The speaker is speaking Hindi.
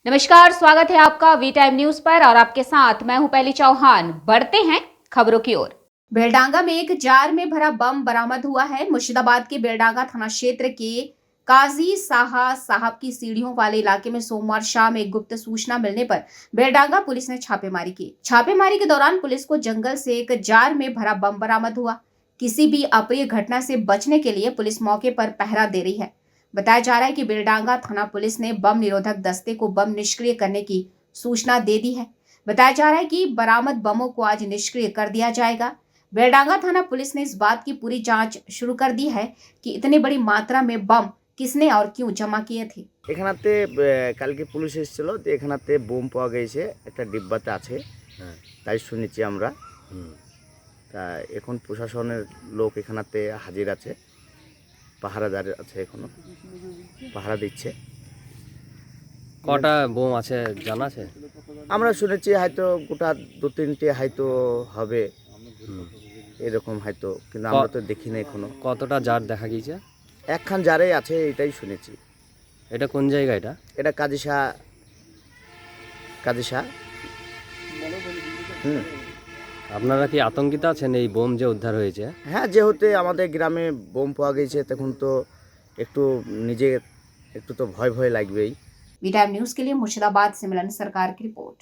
नमस्कार, स्वागत है आपका वी टाइम न्यूज पर और आपके साथ मैं हूं पहली चौहान। बढ़ते हैं खबरों की ओर। बेलडांगा में एक जार में भरा बम बरामद हुआ है। मुर्शिदाबाद के बेलडांगा थाना क्षेत्र के काजी साहा साहब की सीढ़ियों वाले इलाके में सोमवार शाम एक गुप्त सूचना मिलने पर बेलडांगा पुलिस ने छापेमारी की। छापेमारी के दौरान पुलिस को जंगल से एक जार में भरा बम बरामद हुआ। किसी भी अप्रिय घटना से बचने के लिए पुलिस मौके पर पहरा दे रही है। बताया जा रहा है कि बेलडांगा थाना पुलिस ने बम निरोधक दस्ते को बम निष्क्रिय करने की सूचना दे दी है। बताया जा रहा है कि बरामद बमों को आज निष्क्रिय कर दिया जाएगा। बेलडांगा थाना पुलिस ने इस बात की पूरी जांच शुरू कर दी है कि इतनी बड़ी मात्रा में बम किसने और क्यों जमा किए थे। এখানাতে কালকে পুলিশ এসেছিল, তো এখানাতে বোম পাওয়া গেছে, একটা ডিব্বাতে আছে, তাই শুনেছি আমরা। তা এখন প্রশাসনের লোক এখানাতে হাজির আছে, পাহারাদার আছে, এখনো পাহারা দিচ্ছে। কটা বোম আছে জানা আছে? আমরা শুনেছি হয়তো গোটা 2-3টে হয়তো হবে, এরকম হয়তো, কিন্তু আমরা তো দেখি না এখনো। কতটা জার দেখা গিয়েছে? একখান জারেই আছে, এটাই শুনেছি। এটা কোন জায়গা? এটা কাজিসা আপনারা কি আতঙ্কিত আছেন এই বোম যে উদ্ধার হয়েছে? হ্যাঁ, যেহেতু আমাদের গ্রামে বোম পাওয়া গেছে, তখন তো একটু নিজে একটু তো ভয় লাগবেই। वी टाइम न्यूज के लिए मुर्शिदाबाद से मिलन सरकार की रिपोर्ट।